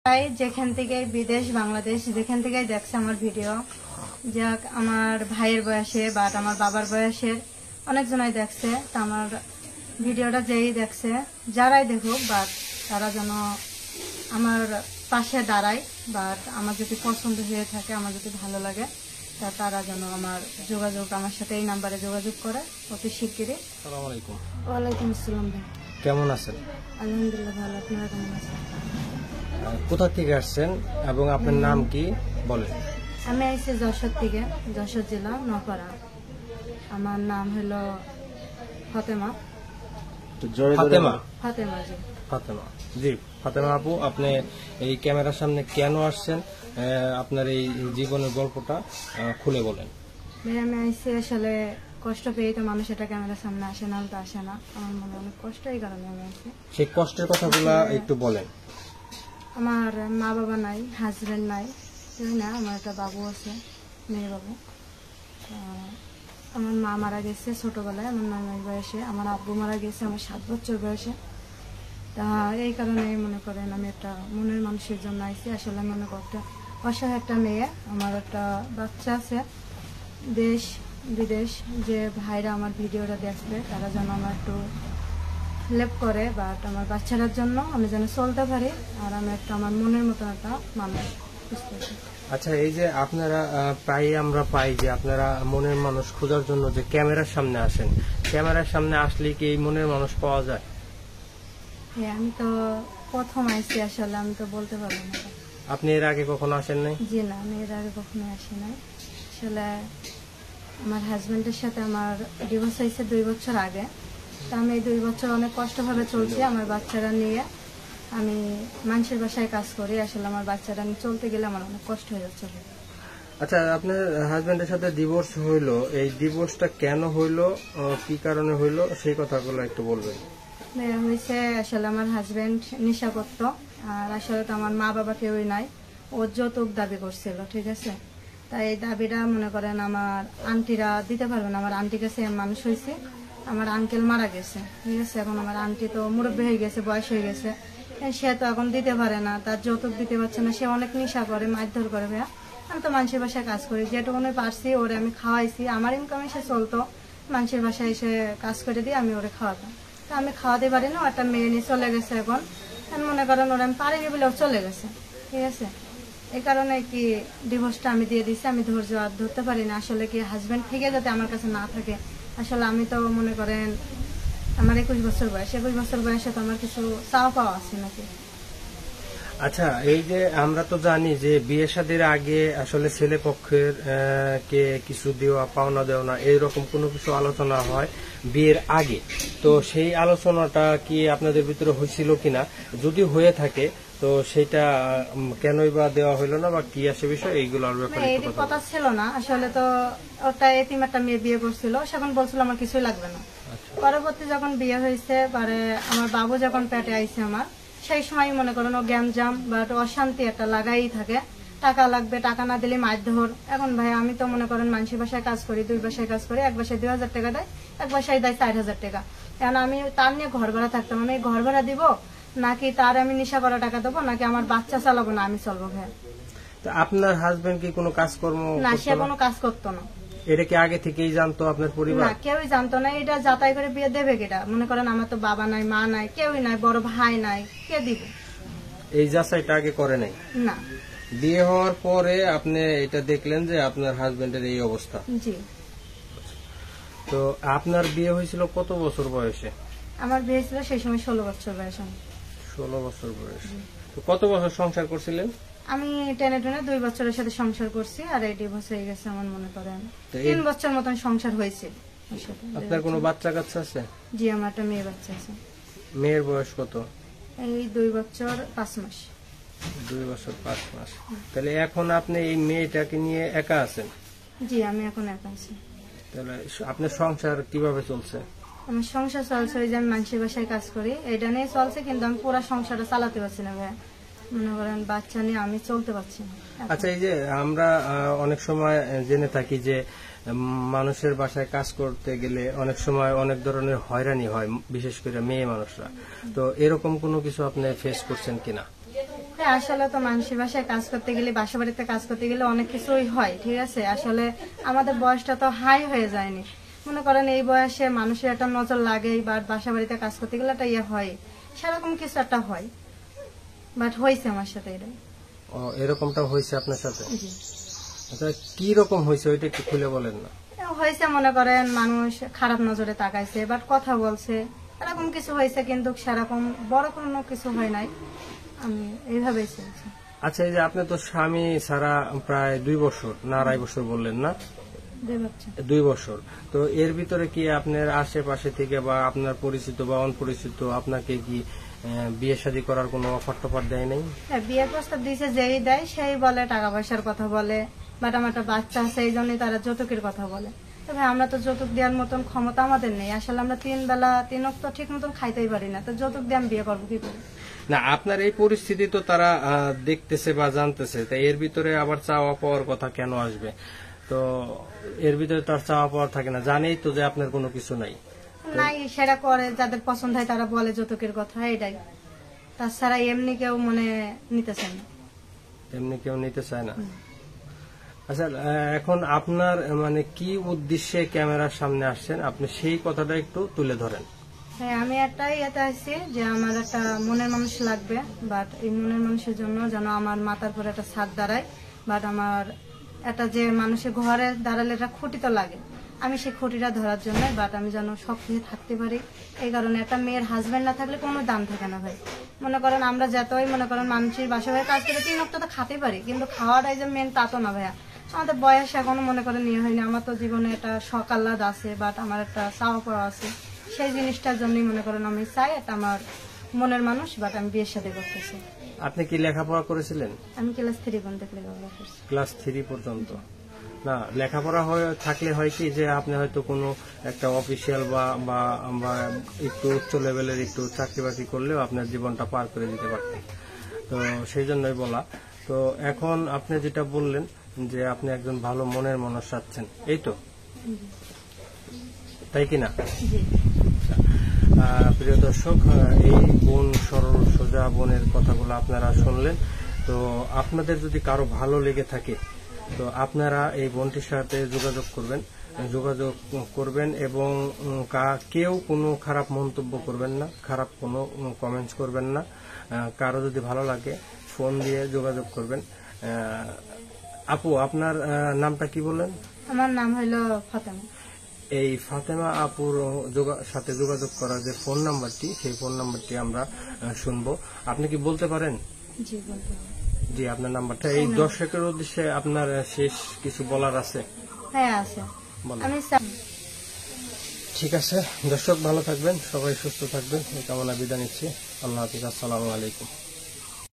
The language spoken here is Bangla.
তাই যেখান থেকে বিদেশ বাংলাদেশ যেখান থেকে দেখছে আমার ভিডিও, যাক আমার ভাইয়ের বয়সে বা আমার বাবার বয়সের অনেকজনাই দেখছে, তা আমার ভিডিওটা যেই দেখছে যারাই দেখুক বা তারা যেন আমার পাশে দাঁড়ায় বা আমার যদি পছন্দ হয়ে থাকে, আমার যদি ভালো লাগে, তা তারা যেন আমার সাথে এই নাম্বারে যোগাযোগ করে অতি শিগগিরই। আসসালামু আলাইকুম। ওয়ালাইকুম আসসালাম ভাই। কেমন আছেন? আলহামদুলিল্লাহ ভালো, আপনারা কেমন আছেন? কোথা থেকে আসছেন এবং আপনার নাম কি বলেন? আমি আইছি যশোর থেকে, যশোর জেলা নপাড়া। আমার নাম হলো ফাতেমা। ফাতেমা। ফাতেমা জি। ফাতেমা জি। ফাতেমা আপু, আপনি এই ক্যামেরার সামনে কেন আসছেন? আপনার এই জীবনের গল্পটা খুলে বলেন। ভাই আমি আইছি আসলে কষ্ট পেয়ে তো মানুষ এটা ক্যামেরার সামনে আসে না, তো আসে না। আমার মনে অনেক কষ্ট, এই কারণে আমি আইছি। সেই কষ্টের কথাগুলো একটু বলেন। আমার মা বাবা নাই, হাজবেন্ড নাই, কেউ না। আমার একটা বাবু আছে, মেয়ে বাবু। আমার মা মারা গেছে ছোটবেলায়, আমার নানির বয়সে। আমার আব্বু মারা গেছে আমার 7 বছর বয়সে। তা এই কারণে মনে করেন আমি একটা মনের মানুষের জন্য আইছি। আসলে মনে করতে অসহায় একটা মেয়ে, আমার একটা বাচ্চা আছে। দেশ বিদেশ যে ভাইরা আমার ভিডিওটা দেখবে, তারা যেন আমার একটু হেল্প করে, বাট আমার বাচ্চাটার জন্য আমি যেন চলতে পারি, আর আমি একটা আমার মনের মতন একটা মানুষ বুঝতেছি। আচ্ছা, এই যে আপনারা প্রায় আমরা পাই যে আপনারা মনের মানুষ খোঁজার জন্য যে ক্যামেরার সামনে আসেন, ক্যামেরার সামনে আসলে কি এই মনের মানুষ পাওয়া যায়? হ্যাঁ, আমি তো প্রথম আইছি, আসলে আমি তো বলতে পারবো না। আপনি এর আগে কখনো আসেন নাই? জি না, আমি এর আগে কখনো আসি নাই। আসলে আমার হাজবেন্ডের সাথে আমার ডিভোর্স হয়েছে 2 বছর আগে। তা আমি এই 2 বছর অনেক কষ্টভাবে চলছি আমার বাচ্চারা নিয়ে। আমি মানুষের বাসায় কাজ করি। আসলে আমার বাচ্চারা নিয়ে চলতে গেলে আমার অনেক কষ্ট হয়ে যাচ্ছে। আচ্ছা, আপনার হাজবেন্ডের সাথে ডিভোর্স হইলো, এই ডিভোর্সটা কেন হইলো, কি কারণে হইলো, সেই কথাগুলো একটু বলবেন। হয়েছে আসলে আমার হাজবেন্ড নেশা করতো, আর আসলে তো আমার মা বাবা কেউই নাই। ও যৌতুক দাবি করছিল, ঠিক আছে। তাই এই দাবিটা মনে করেন আমার আন্টিরা দিতে পারবে না। আমার আন্টি কাছে মানুষ হয়েছে, আমার আঙ্কেল মারা গেছে, ঠিক আছে। এখন আমার আন্টি তো মুরব্বী হয়ে গেছে, বয়স হয়ে গেছে, সে তো এখন দিতে পারে না, তার যৌতুক দিতে পারছে না। সে অনেক নেশা করে, মারধর করে। ভাইয়া আমি তো মানুষের বাসায় কাজ করি, যেটুকুনি পারছি ওরে আমি খাওয়াইছি। আমার ইনকামে সে চলতো, মানুষের বাসায় এসে কাজ করে দিয়ে আমি ওরে খাওয়াতাম। তা আমি খাওয়াতে পারি না, একটা মেয়ে নিয়ে চলে গেছে। এখন মনে করেন ওরা আমি পারিনি বলে চলে গেছে, ঠিক আছে। এই কারণে কি ডিভোর্সটা আমি দিয়ে দিচ্ছি। আমি ধৈর্য আর ধরতে পারি না। আসলে কি হাজবেন্ড থেকে যাতে আমার কাছে না থাকে। আসলে আমি তো মনে করেন আমার 21 বছর বয়স, 21 বছর বয়সে তো আমার কিছু চাওয়া পাওয়া আছে নাকি। আচ্ছা, এই যে আমরা তো জানি যে বিয়ে শাদীর আগে আসলে ছেলে পক্ষের কে কিছু দেওয়া পাওনা দেওয়া না, এইরকম কোনো কিছু আলোচনা হয় বিয়ের আগে। তো সেই আলোচনাটা কি আপনাদের ভিতরে হয়েছিল কিনা? যদি হয়ে থাকে তো সেটা কেনই বা দেওয়া হইলো না, বা কি আসে বিষয়, এইগুলোর ব্যাপারে এই কথা ছিল না। আসলে তো ওটা এতিম একটা মেয়ে বিয়ে করছিল, সেখন বলছিল আমার কিছুই লাগবে না। পরবর্তী যখন বিয়ে হয়েছে, পরে আমার বাবু যখন পেটে আইছে আমার, সেই সময় মনে করেন ও জ্ঞানজাম বা অশান্তি একটা লাগাই থাকে। টাকা লাগবে, টাকা না দিলে মারধর। এখন ভাই আমি তো মনে করেন মানুষের বাসায় কাজ করি, 2 বাসায় কাজ করি। এক বাসায় 2000 টাকা দেয়, এক বাসায় দেয় 4000 টাকা। কারণ আমি তার নিয়ে ঘর ভাড়া থাকতাম। আমি ঘর ভাড়া দিব নাকি তার আমি নেশা করা টাকা দেবো, নাকি আমার বাচ্চা চালাবো না আমি চলবো? ভাই আপনার হাজবেন্ড কি কোনো কাজকর্ম না, সে কোনো কাজ করতো না। এটা কি আগে থেকেই জানতো আপনার পরিবার? না, কেউই জানতো না। এটা যাতাই করে বিয়ে দেবে কেটা? মনে করেন আমার তো বাবা নাই, মা নাই, কেউই নাই, বড় ভাই নাই, কে দিবে? এই যাচাইটা আগে করে নাই? না। বিয়ে হওয়ার পরে আপনি এটা দেখলেন যে আপনার হাজবেন্ডের এই অবস্থা? জি। তো আপনার বিয়ে হয়েছিল কত বছর বয়সে? আমার বিয়ে ছিল সেই সময় 16 বছর বয়স। 16 বছর বয়স। তো কত বছর সংসার করছিলেন? আমি টেনে 2 বছরের সাথে সংসার করছি, আর এই ডিভোর্স হয়ে গেছে আমার মনে করেন 3 বছর মতন সংসার হয়েছে। আপনার কোনো বাচ্চা কাচ্চা আছে? জি, আমার একটা মেয়ে বাচ্চা আছে। মেয়ের বয়স কত? এই 2 বছর 5 মাস। 2 বছর 5 মাস। তাহলে এখন আপনি এই মেয়েটাকে নিয়ে একা আছেন? জি, আমি এখন একা আছি। তাহলে আপনার সংসার কিভাবে চলছে? আমার সংসার চলছে ওই যে আমি মানুষের বাসায় কাজ করি, এটা নিয়ে চলছে। কিন্তু আমি পুরো সংসারটা চালাতে পারছি না ভাই, মনে করেন বাচ্চা নিয়ে আমি চলতে পারছি না। আচ্ছা, এই যে আমরা অনেক সময় জেনে থাকি যে মানুষের বাসায় কাজ করতে গেলে অনেক সময় অনেক ধরনের হয়রানি হয়, বিশেষ করে মেয়ে মানুষরা। তো এরকম কোনো কিছু আপনি ফেস করছেন কিনা? হ্যাঁ, আসলে তো মানুষের বাসায় কাজ করতে গেলে, বাসা বাড়িতে কাজ করতে গেলে অনেক কিছুই হয়, ঠিক আছে। আসলে আমাদের বয়সটা তো হাই হয়ে যায়নি, মনে করেন এই বয়সে মানুষের একটা নজর লাগেই, বাট বাসা বাড়িতে কাজ করতে গেলে একটা ইয়ে হয়, সেরকম কিছু একটা হয়, বাট হয়েছে আমার সাথে এটা। ও, এরকমটা হয়েছে আপনার সাথে? জি, আচ্ছা, কি রকম হয়েছে ওইটা একটু খুলে বলেন না। হয়েছে, মনে করেন মানুষ খারাপ নজরে তাকাইছে, বাট কথা বলছে, এরকম কিছু হয়েছে, কিন্তু সেরকম বড় কোনো কিছু হয় নাই, আমি এইভাবেই চলছি। আচ্ছা, এই যে আপনি তো স্বামী ছাড়া প্রায় 2 বছর না 2.5 বছর বললেন না? 2 বছর। 2 বছর। তো এর ভিতরে কি আপনার আশেপাশে থেকে বা আপনার পরিচিত বা অনপরিচিত আপনাকে কি বিয়ে শাদী করার কোনো অফার টফার দেয় নাই? হ্যাঁ, বিয়ের প্রস্তাব দিয়েছে, যেই দেয় সেই বলে টাকা পয়সার কথা বলে, বাট আমার একটা বাচ্চা আছে, এই জন্যই তারা যৌতুকের কথা বলে। তবে আমরা তো যৌতুক দেওয়ার মতন ক্ষমতা আমাদের নেই, আসলে আমরা 3 বেলা 3 ওয়াক্ত ঠিক মতন খাইতেই পারি না, তো যৌতুক দিয়ে আমি বিয়ে করবো কি করে? না, আপনার এই পরিস্থিতি তো তারা দেখতেছে বা জানতেছে, তাই এর ভিতরে আবার চাওয়া পাওয়ার কথা কেন আসবে? তো এর ভিতরে তো আর চাওয়া পাওয়ার থাকে না, জানেই তো যে আপনার কোনো কিছু নাই। নাই, সেটা করে যাদের পছন্দ হয় তারা বলে যৌতুকের কথা, এটাই। তাছাড়া এমনি কেউ মনে নিতে চায় না। এমনি কেউ নিতে চায় না। আচ্ছা, এখন আপনার মানে কি উদ্দেশ্যে ক্যামেরার সামনে আসছেন, আপনি সেই কথাটা একটু তুলে ধরেন। হ্যাঁ, আমি একটাই এতে আসছি যে আমার একটা মনের মানুষ লাগবে, বাট এই মনের মানুষের জন্য যেন আমার মাথার পরে একটা ছাদ দাঁড়ায়, বাট আমার একটা যে মানুষের ঘরে দাঁড়ালে একটা খুঁটি তো লাগে, আমি সেই খুঁটিটা ধরার জন্য, বাট আমি যেন সব কিছু থাকতে পারি। এই কারণে একটা মেয়ের হাজবেন্ড না থাকলে কোনো দাম থাকে না ভাই। মনে করেন আমরা যতই মনে করেন মানুষের বাসা হয়ে কাজ করে 3 ওয়াক্ত তো খেতে পারি, কিন্তু খাওয়াটাই যে মেন তা তো না ভাইয়া। আমাদের বয়স এখনো মনে করেন নিয়ে হয়নি, আমার তো জীবনে একটা শখ আহ্লাদ আছে, বাট আমার একটা চাওয়া পাওয়া আছে, সেই জিনিসটার জন্যই মনে করেন আমি চাই এটা আমার মনের মানুষ, বাট আমি বিয়ের সাথে করতেছি। আপনি কি লেখাপড়া করেছিলেন? আমি ক্লাস 3 পর্যন্ত লেখাপড়া করছি। ক্লাস 3 পর্যন্ত? না, লেখাপড়া থাকলে হয় কি যে আপনি হয়তো কোনো একটা অফিসিয়াল বা বা বা একটু উচ্চ লেভেলের একটু চাকরি বাকরি করলেও আপনার জীবনটা পার করে দিতে পারতেন। তো সেই জন্যই বলা। তো এখন আপনি যেটা বললেন যে আপনি একজন ভালো মনের মানুষ চাচ্ছেন, এই তো, তাই কিনা? জি, প্রিয় দর্শক, এই বোন সরল সোজা বোনের কথাগুলো আপনারা শুনলেন। তো আপনাদের যদি কারো ভালো লেগে থাকে তো আপনারা এই বোনটির সাথে যোগাযোগ করবেন এবং কেউ কোনো খারাপ মন্তব্য করবেন না, খারাপ কোনো কমেন্টস করবেন না। কারো যদি ভালো লাগে ফোন দিয়ে যোগাযোগ করবেন। আপু, আপনার নামটা কি বললেন? আমার নাম হলো ফাতেমা। এই ফাতেমা আপুর সাথে যোগাযোগ করার যে ফোন নাম্বারটি, সেই ফোন নাম্বারটি আমরা শুনবো। আপনি কি বলতে পারেন? জি, বলতে পারি। জি, আপনার নাম্বারটা। এই দর্শকের উদ্দেশ্যে আপনার শেষ কিছু বলার আছে? হ্যাঁ, আছে। বলেন। আমি ঠিক আছে দর্শক, ভালো থাকবেন, সবাই সুস্থ থাকবেন, এই কামনা বিদায় নিচ্ছি। আল্লাহ হাফিজ, আসসালামু আলাইকুম।